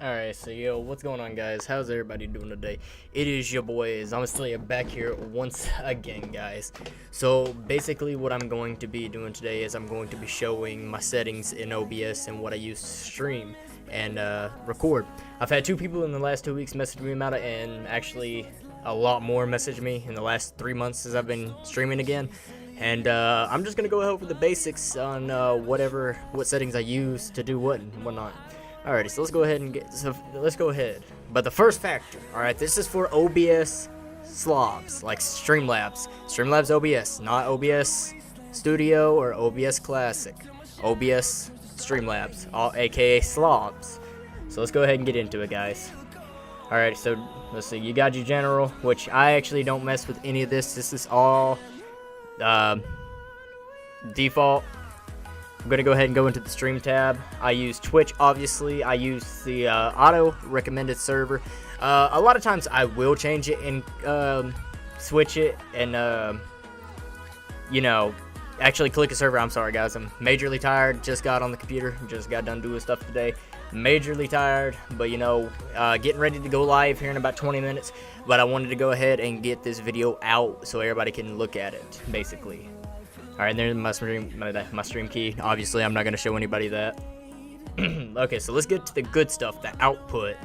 Alright, so yo, what's going on, guys? How's everybody doing today? It is your boys. I'm still back here once again, guys. So basically what I'm going to be doing today is I'm going to be showing my settings in OBS and what I use to stream and record. I've had two people in the last 2 weeks message me about it, and actually a lot more message me in the last 3 months since I've been streaming again. And I'm just gonna go over the basics on what settings I use to do what and whatnot. Alrighty, so let's go ahead. But the first factor, alright, this is for OBS slobs, like Streamlabs. Streamlabs OBS, not OBS Studio or OBS Classic. OBS Streamlabs, aka slobs. So let's go ahead and get into it, guys. Alright, so let's see, you got your general, which I actually don't mess with any of this. This is all default. I'm going to go ahead and go into the stream tab. I use Twitch, obviously. I use the auto recommended server. A lot of times I will change it and switch it and, you know, actually click a server. I'm sorry, guys. I'm majorly tired. Just got on the computer. Just got done doing stuff today. Majorly tired, but, you know, getting ready to go live here in about 20 minutes. But I wanted to go ahead and get this video out so everybody can look at it, basically. Alright, there's my stream key. Obviously, I'm not going to show anybody that. Okay, so let's get to the good stuff, the output.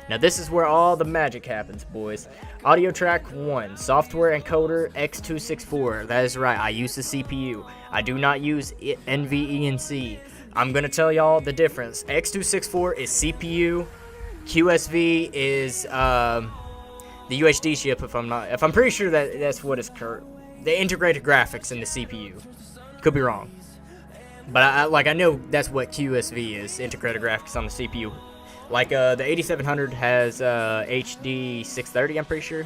Now, this is where all the magic happens, boys. Audio track 1, software encoder X264. That is right, I use the CPU. I do not use NVENC. I'm going to tell y'all the difference. X264 is CPU. QSV is the UHD chip, if I'm pretty sure that's what it's current. The integrated graphics in the CPU. Could be wrong. But I know that's what QSV is, integrated graphics on the CPU. Like the 8700 has HD 630, I'm pretty sure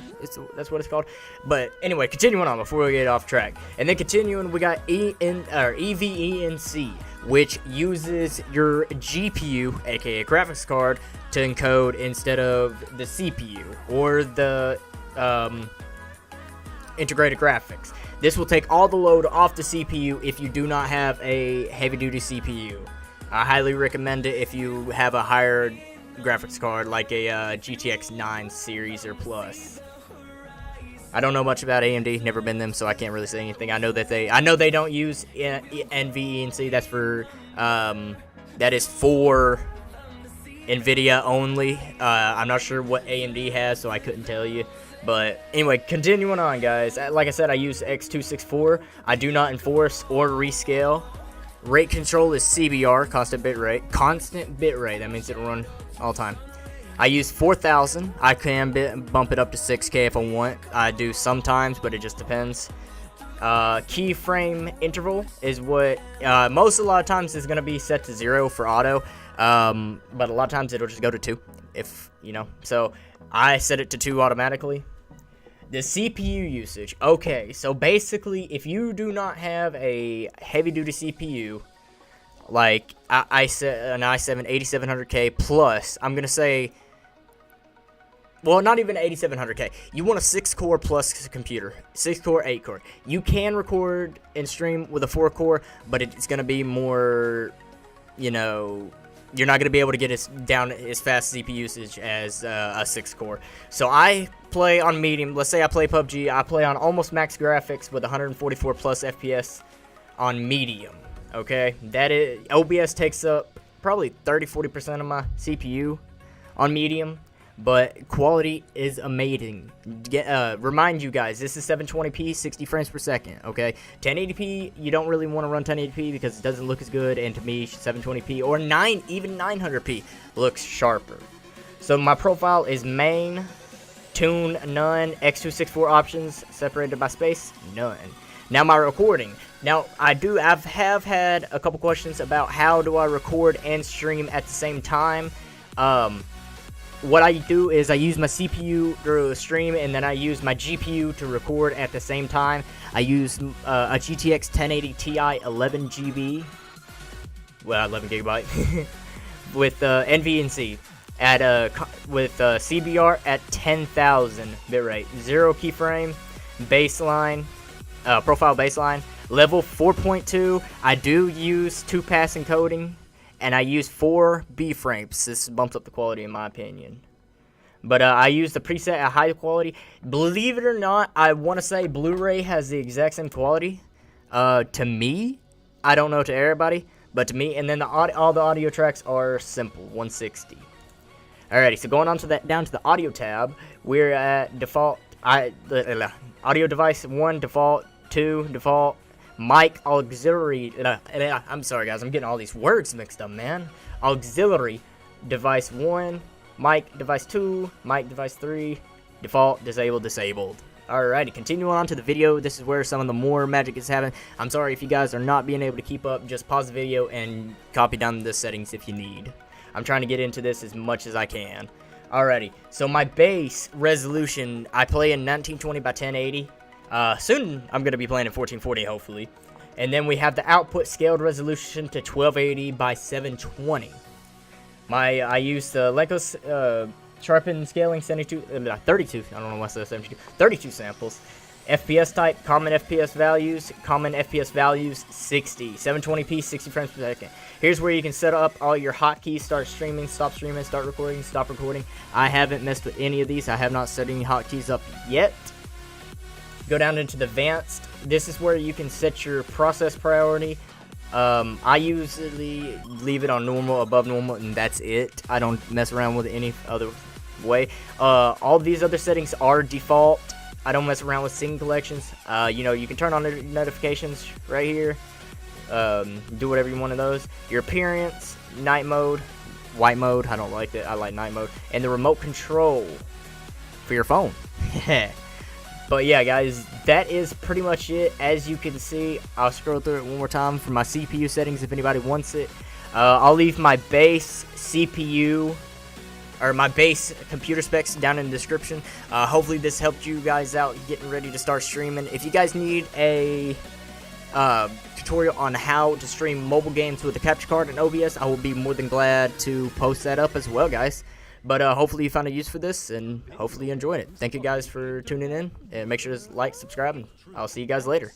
that's what it's called. But anyway, continuing on before we get off track. And then continuing, we got EVENC, which uses your GPU, aka graphics card, to encode instead of the CPU or the integrated graphics. This will take all the load off the CPU if you do not have a heavy-duty CPU. I highly recommend it if you have a higher graphics card like a GTX 9 series or plus. I don't know much about AMD, never been them, so I can't really say anything. I know they don't use NVENC. That's for that is for NVIDIA only. I'm not sure what AMD has, so I couldn't tell you. But anyway, continuing on, guys. Like I said, I use X264. I do not enforce or rescale. Rate control is CBR, constant bit rate. Constant bit rate, that means it'll run all the time. I use 4000. I can bump it up to 6K if I want. I do sometimes, but it just depends. Keyframe interval is what a lot of times is going to be set to 0 for auto. But a lot of times it'll just go to 2, if you know. So I set it to 2 automatically. The CPU usage. Okay, so basically, if you do not have a heavy-duty CPU, like I set an i7 8700K plus, I'm gonna say, well, not even 8700K. You want a 6-core plus computer, 6-core, 8-core. You can record and stream with a 4-core, but it's gonna be more, you know. You're not going to be able to get down as fast CPU usage as a 6-core. So I play on medium. Let's say I play PUBG. I play on almost max graphics with 144 plus FPS on medium. Okay, that is OBS takes up probably 30-40% of my CPU on medium, but quality is amazing. Remind you guys, this is 720p, 60 frames per second, okay? 1080p, you don't really want to run 1080p because it doesn't look as good, and to me, 720p or even 900p looks sharper. So my profile is main, tune, none, X264 options, separated by space, none. Now my recording. Now, I have had a couple questions about how do I record and stream at the same time. What I do is I use my CPU to stream, and then I use my GPU to record at the same time. I use a GTX 1080 Ti 11 GB, well, 11 gigabyte, with NVENC with CBR at 10,000 bitrate, 0 keyframe, baseline, profile baseline, level 4.2. I do use 2-pass encoding and I use 4 B frames. This bumps up the quality in my opinion. But I use the preset at high quality. Believe it or not, I want to say Blu-ray has the exact same quality. To me, I don't know to everybody, but to me. And then all the audio tracks are simple, 160. Alrighty, so going on to down to the audio tab, we're at default. Audio device 1 default, 2 default, mic auxiliary. I'm sorry guys, I'm getting all these words mixed up, man. Auxiliary device 1. Mic device 2, mic device 3, default, disabled. Alrighty, continuing on to the video. This is where some of the more magic is happening. I'm sorry if you guys are not being able to keep up. Just pause the video and copy down the settings if you need. I'm trying to get into this as much as I can. Alrighty, so my base resolution, I play in 1920 by 1080. Soon I'm going to be playing in 1440 hopefully. And then we have the output scaled resolution to 1280 by 720. I use the Leica sharpen scaling 32, 32. I don't know why I said 72. 32 samples. FPS type, common FPS values 60. 720p, 60 frames per second. Here's where you can set up all your hotkeys. Start streaming, stop streaming, start recording, stop recording. I haven't messed with any of these. I have not set any hotkeys up yet. Go down into the advanced. This is where you can set your process priority. I usually leave it on normal, above normal, and that's it. I don't mess around with it any other way. All these other settings are default. I don't mess around with scene collections. You know, you can turn on the notifications right here. Do whatever you want in those. Your appearance, night mode, white mode. I don't like that. I like night mode. And the remote control for your phone. But yeah, guys, that is pretty much it. As you can see, I'll scroll through it one more time for my CPU settings if anybody wants it. I'll leave my base CPU, or my base computer specs down in the description. Hopefully this helped you guys out getting ready to start streaming. If you guys need a tutorial on how to stream mobile games with a capture card and OBS, I will be more than glad to post that up as well, guys. But hopefully you found a use for this, and hopefully you enjoyed it. Thank you guys for tuning in, and make sure to like, subscribe, and I'll see you guys later.